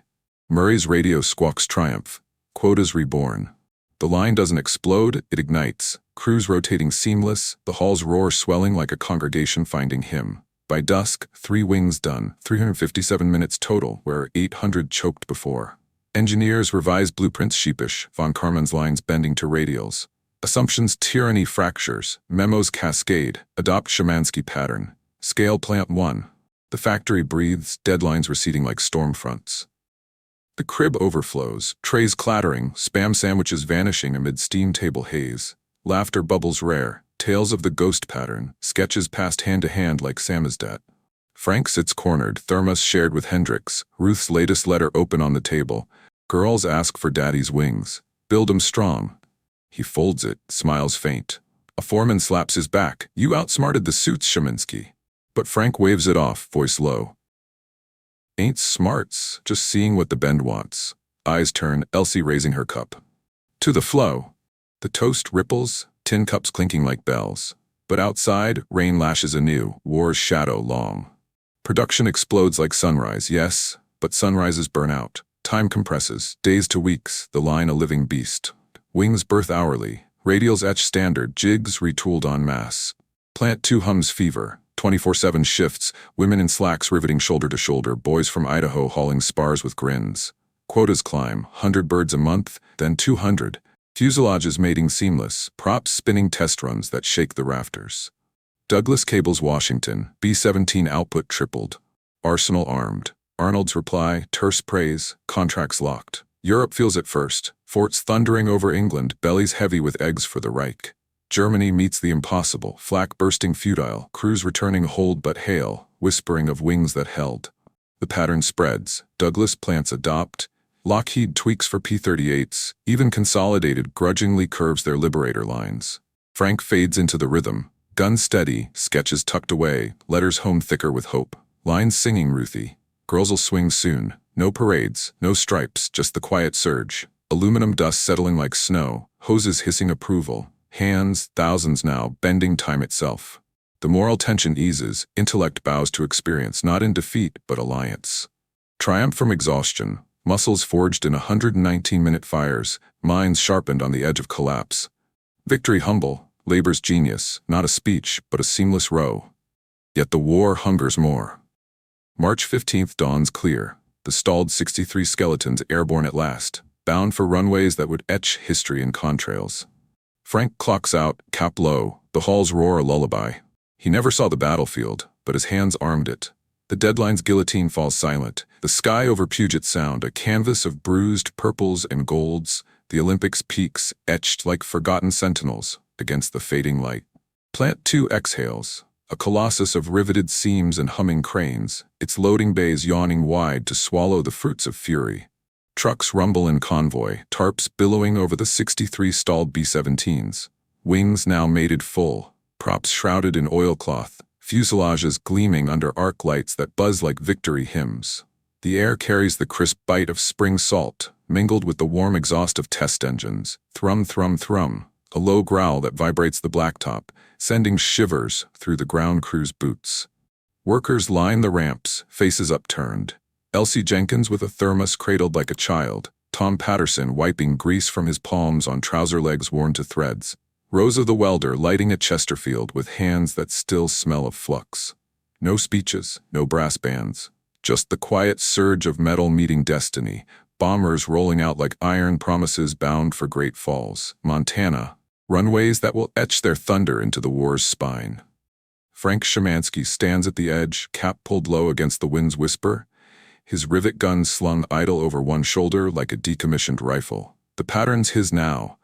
Murray's radio squawks triumph. Quotas reborn. The line doesn't explode, it ignites. Crews rotating seamless, the hall's roar swelling like a congregation finding him. By dusk, 3 wings done, 357 minutes total, where 800 choked before. Engineers revise blueprints sheepish, von Karman's lines bending to radials. Assumptions tyranny fractures, memos cascade, adopt Shamansky pattern. Scale plant 1. The factory breathes, deadlines receding like storm fronts. The crib overflows, trays clattering, spam sandwiches vanishing amid steam table haze. Laughter bubbles rare, tales of the ghost pattern, sketches passed hand to hand like samizdat. Frank sits cornered, thermos shared with Hendricks, Ruth's latest letter open on the table. Girls ask for daddy's wings. Build 'em strong. He folds it, smiles faint. A foreman slaps his back. You outsmarted the suits, Shamansky. But Frank waves it off, voice low. Ain't smarts, just seeing what the bend wants. Eyes turn, Elsie raising her cup. To the flow. The toast ripples, tin cups clinking like bells. But outside, rain lashes anew, war's shadow long. Production explodes like sunrise, yes, but sunrises burn out. Time compresses, days to weeks, the line a living beast. Wings birth hourly, radials etch standard, jigs retooled en masse. Plant 2 hums fever, 24/7 shifts, women in slacks riveting shoulder to shoulder, boys from Idaho hauling spars with grins. Quotas climb, 100 birds a month, then 200. Fuselages mating seamless, props spinning test runs that shake the rafters. Douglas cables Washington, B-17 output tripled. Arsenal armed. Arnold's reply, terse praise, contracts locked. Europe feels it first, forts thundering over England, bellies heavy with eggs for the Reich. Germany meets the impossible, flak bursting futile, crews returning hold but hail, whispering of wings that held. The pattern spreads, Douglas plants adopt, Lockheed tweaks for P-38s, even Consolidated grudgingly curves their Liberator lines. Frank fades into the rhythm, guns steady, sketches tucked away, letters home thicker with hope. Lines singing Ruthie. Girls'll swing soon. No parades, no stripes, just the quiet surge. Aluminum dust settling like snow, hoses hissing approval. Hands, thousands now, bending time itself. The moral tension eases, intellect bows to experience, not in defeat, but alliance. Triumph from exhaustion, muscles forged in 119-minute fires, minds sharpened on the edge of collapse. Victory humble, labor's genius, not a speech, but a seamless row. Yet the war hungers more. March 15th dawns clear. The stalled 63 skeletons airborne at last, bound for runways that would etch history in contrails. Frank clocks out, cap low, the halls roar a lullaby. He never saw the battlefield, but his hands armed it. The deadline's guillotine falls silent, the sky over Puget Sound a canvas of bruised purples and golds, the Olympics peaks etched like forgotten sentinels against the fading light. Plant 2 exhales. A colossus of riveted seams and humming cranes, its loading bays yawning wide to swallow the fruits of fury. Trucks rumble in convoy, tarps billowing over the 63 stalled B-17’s. Wings now mated full, props shrouded in oilcloth, fuselages gleaming under arc lights that buzz like victory hymns. The air carries the crisp bite of spring salt, mingled with the warm exhaust of test engines. Thrum, thrum, thrum, a low growl that vibrates the blacktop, sending shivers through the ground crew's boots. Workers line the ramps, faces upturned. Elsie Jenkins with a thermos cradled like a child, Tom Patterson wiping grease from his palms on trouser legs worn to threads, Rosa the welder lighting a Chesterfield with hands that still smell of flux. No speeches, no brass bands. Just the quiet surge of metal meeting destiny, bombers rolling out like iron promises bound for Great Falls, Montana, runways that will etch their thunder into the war's spine. Frank Shamansky stands at the edge, cap pulled low against the wind's whisper, his rivet gun slung idle over one shoulder like a decommissioned rifle. The pattern's his now.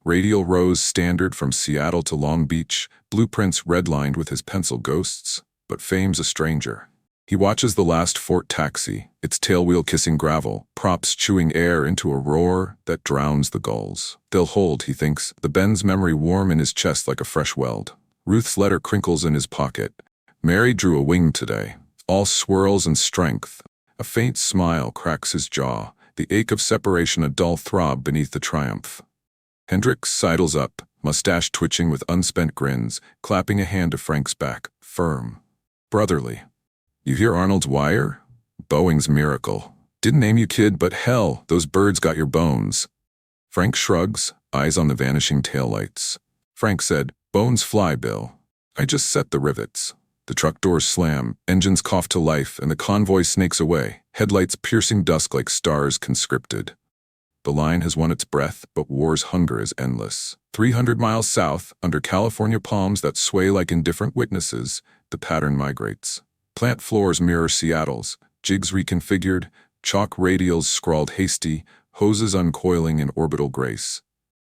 Radial rows standard from Seattle to Long Beach, blueprints redlined with his pencil ghosts, but fame's a stranger. He watches the last Fort taxi, its tailwheel kissing gravel, props chewing air into a roar that drowns the gulls. They'll hold, he thinks, the Ben's memory warm in his chest like a fresh weld. Ruth's letter crinkles in his pocket. Mary drew a wing today, all swirls and strength. A faint smile cracks his jaw, the ache of separation a dull throb beneath the triumph. Hendricks sidles up, mustache twitching with unspent grins, clapping a hand to Frank's back, firm. Brotherly. You hear Arnold's wire? Boeing's miracle. Didn't name you kid, but hell, those birds got your bones. Frank shrugs, eyes on the vanishing taillights. Frank said, "Bones fly, Bill. I just set the rivets." The truck doors slam, engines cough to life, and the convoy snakes away, headlights piercing dusk like stars conscripted. The line has won its breath, but war's hunger is endless. 300 miles south, under California palms that sway like indifferent witnesses, the pattern migrates. Plant floors mirror Seattle's, jigs reconfigured, chalk radials scrawled hasty, hoses uncoiling in orbital grace.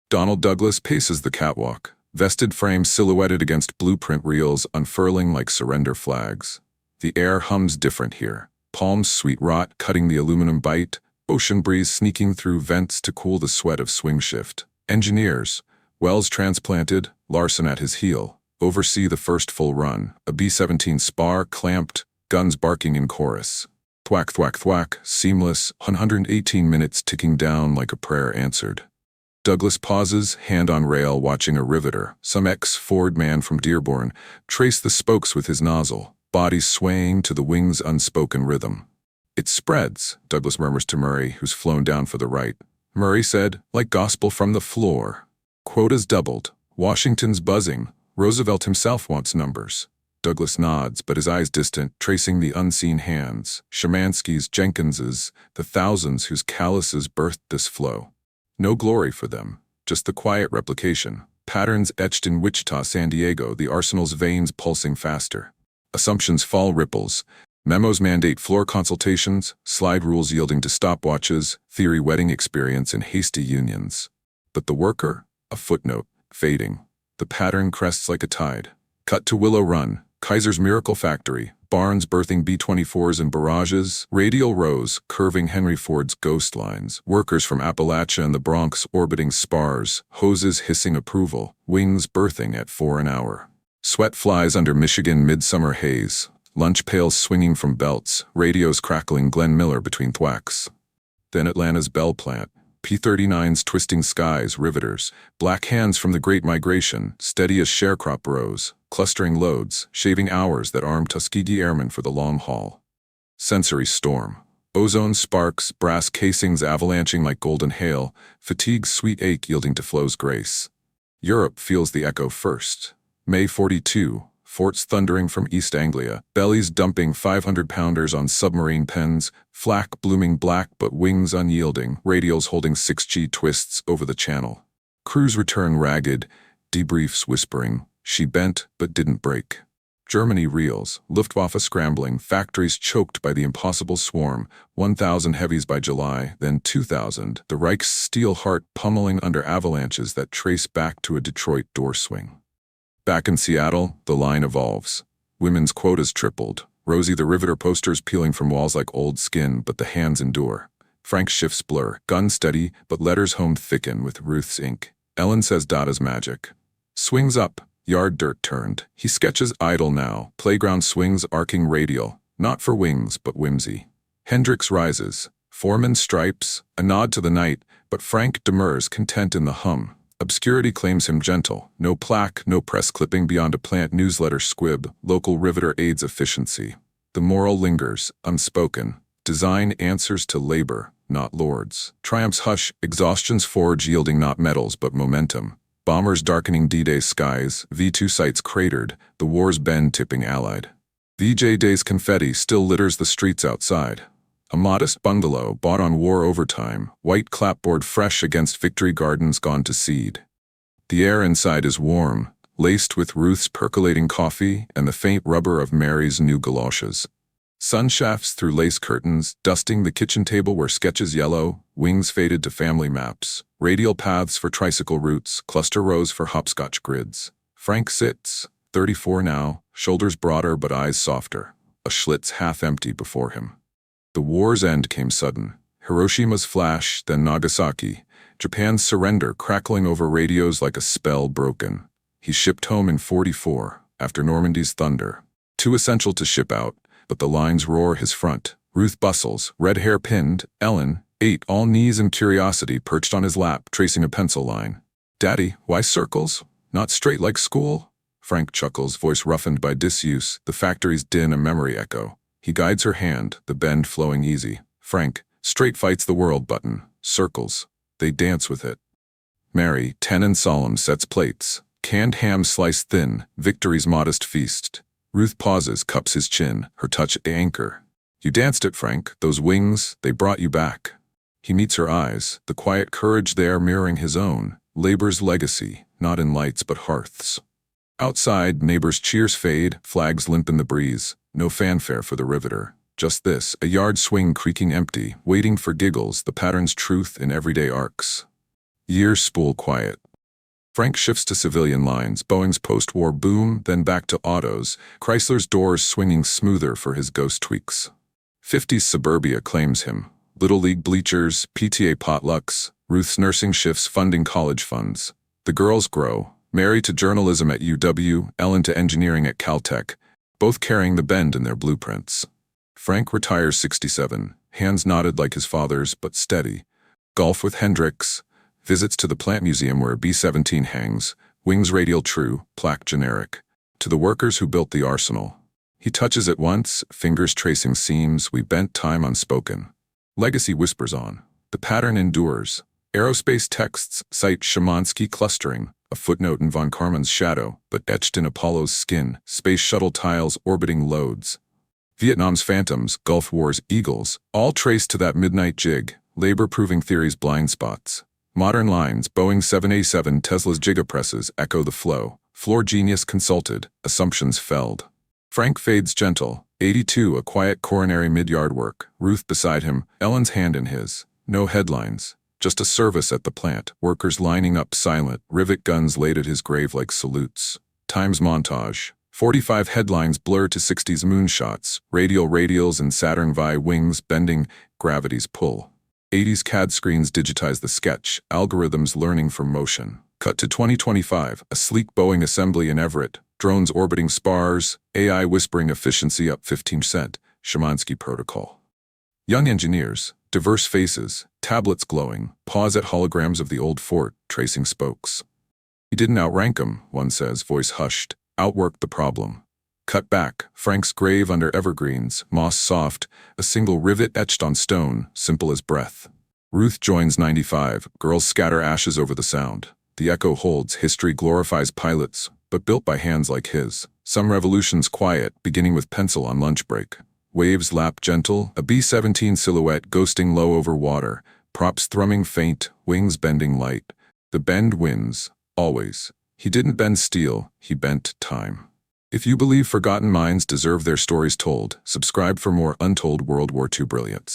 Donald Douglas paces the catwalk, vested frames silhouetted against blueprint reels unfurling like surrender flags. The air hums different here. Palms sweet rot cutting the aluminum bite, ocean breeze sneaking through vents to cool the sweat of swing shift. Engineers, Wells transplanted, Larson at his heel, oversee the first full run, a B-17 spar clamped, guns barking in chorus. Thwack, thwack, thwack, seamless, 118 minutes ticking down like a prayer answered. Douglas pauses, hand on rail, watching a riveter, some ex-Ford man from Dearborn, trace the spokes with his nozzle, body swaying to the wing's unspoken rhythm. "It spreads," Douglas murmurs to Murray, who's flown down for the right. Murray said, "Like gospel from the floor." Quotas doubled. Washington's buzzing. Roosevelt himself wants numbers. Douglas nods, but his eyes distant, tracing the unseen hands. Shamansky's, Jenkins's, the thousands whose calluses birthed this flow. No glory for them, just the quiet replication. Patterns etched in Wichita, San Diego, the arsenal's veins pulsing faster. Assumptions fall ripples. Memos mandate floor consultations, slide rules yielding to stopwatches, theory wedding experience in hasty unions. But the worker? A footnote, fading. The pattern crests like a tide. Cut to Willow Run, Kaiser's Miracle Factory, barns birthing B-24s and barrages, radial rows curving Henry Ford's ghost lines, workers from Appalachia and the Bronx orbiting spars, hoses hissing approval, wings birthing at 4 an hour. Sweat flies under Michigan midsummer haze, lunch pails swinging from belts, radios crackling Glenn Miller between thwacks. Then Atlanta's Bell Plant, P-39s twisting skies, riveters, black hands from the Great Migration, steady as sharecrop rows, clustering loads, shaving hours that arm Tuskegee airmen for the long haul. Sensory storm. Ozone sparks, brass casings avalanching like golden hail, fatigue's sweet ache yielding to flow's grace. Europe feels the echo first. May 42. Forts thundering from East Anglia, bellies dumping 500-pounders on submarine pens, flak blooming black but wings unyielding, radials holding 6G twists over the channel. Crews return ragged, debriefs whispering, "She bent but didn't break." Germany reels, Luftwaffe scrambling, factories choked by the impossible swarm, 1,000 heavies by July, then 2,000, the Reich's steel heart pummeling under avalanches that trace back to a Detroit door swing. Back in Seattle, the line evolves. Women's quotas tripled. Rosie the Riveter posters peeling from walls like old skin, but the hands endure. Frank's shifts blur. Gun steady, but letters home thicken with Ruth's ink. Ellen says Dada's magic. Swings up. Yard dirt turned. He sketches idle now. Playground swings arcing radial. Not for wings, but whimsy. Hendricks rises. Foreman stripes. A nod to the night, but Frank demurs, content in the hum. Obscurity claims him gentle. No plaque, no press clipping beyond a plant newsletter squib. Local riveter aids efficiency. The moral lingers, unspoken. Design answers to labor, not lords. Triumph's hush, exhaustion's forge yielding not metals but momentum. Bombers darkening D-Day skies, V2 sites cratered, the war's bend tipping allied. VJ Day's confetti still litters the streets outside. A modest bungalow bought on war overtime, white clapboard fresh against victory gardens gone to seed. The air inside is warm, laced with Ruth's percolating coffee and the faint rubber of Mary's new galoshes. Sun shafts through lace curtains, dusting the kitchen table where sketches yellow, wings faded to family maps, radial paths for tricycle routes, cluster rows for hopscotch grids. Frank sits, 34 now, shoulders broader but eyes softer, a Schlitz half empty before him. The war's end came sudden. Hiroshima's flash, then Nagasaki. Japan's surrender crackling over radios like a spell broken. He shipped home in 44, after Normandy's thunder. Too essential to ship out, but the lines roar his front. Ruth bustles, red hair pinned. Ellen, 8, all knees and curiosity perched on his lap, tracing a pencil line. Daddy, why circles? Not straight like school? Frank chuckles, voice roughened by disuse, the factory's din a memory echo. He guides her hand, the bend flowing easy. Frank, straight fights the world button. Circles. They dance with it. Mary, 10 and solemn, sets plates. Canned ham sliced thin, victory's modest feast. Ruth pauses, cups his chin, her touch anchor. You danced it, Frank. Those wings, they brought you back. He meets her eyes, the quiet courage there mirroring his own. Labor's legacy, not in lights but hearths. Outside, neighbors' cheers fade, flags limp in the breeze. No fanfare for the riveter. Just this, a yard swing creaking empty, waiting for giggles, the pattern's truth in everyday arcs. Years spool quiet. Frank shifts to civilian lines, Boeing's post-war boom, then back to autos, Chrysler's doors swinging smoother for his ghost tweaks. 50s suburbia claims him. Little League bleachers, PTA potlucks, Ruth's nursing shifts funding college funds. The girls grow, Mary to journalism at UW, Ellen to engineering at Caltech, both carrying the bend in their blueprints. Frank retires 67, hands knotted like his father's, but steady. Golf with Hendricks, visits to the plant museum where a B-17 hangs, wings radial true, plaque generic. To the workers who built the arsenal. He touches it once, fingers tracing seams, we bent time unspoken. Legacy whispers on. The pattern endures. Aerospace texts cite Shamansky clustering, a footnote in von Karman's shadow, but etched in Apollo's skin, space shuttle tiles orbiting loads. Vietnam's phantoms, Gulf War's eagles, all traced to that midnight jig, labor-proving theory's blind spots. Modern lines, Boeing 787, Tesla's gigapresses echo the flow. Floor genius consulted, assumptions felled. Frank fades gentle, 82, a quiet coronary mid-yard work. Ruth beside him, Ellen's hand in his. No headlines, just a service at the plant. Workers lining up silent, rivet guns laid at his grave like salutes. Times montage. 45 headlines blur to 60s moonshots, radials and Saturn V wings bending, gravity's pull. 80s CAD screens digitize the sketch, algorithms learning from motion. Cut to 2025, a sleek Boeing assembly in Everett, drones orbiting spars, AI whispering efficiency up 15%, Shamansky protocol. Young engineers, diverse faces, tablets glowing, pause at holograms of the old fort, tracing spokes. He didn't outrank 'em, one says, voice hushed, outworked the problem. Cut back, Frank's grave under evergreens, moss soft, a single rivet etched on stone, simple as breath. Ruth joins 95, girls scatter ashes over the sound. The echo holds, history glorifies pilots, but built by hands like his. Some revolutions quiet, beginning with pencil on lunch break. Waves lap gentle, a B-17 silhouette ghosting low over water, props thrumming faint, wings bending light. The bend wins, always. He didn't bend steel, he bent time. If you believe forgotten minds deserve their stories told, subscribe for more untold World War II brilliance.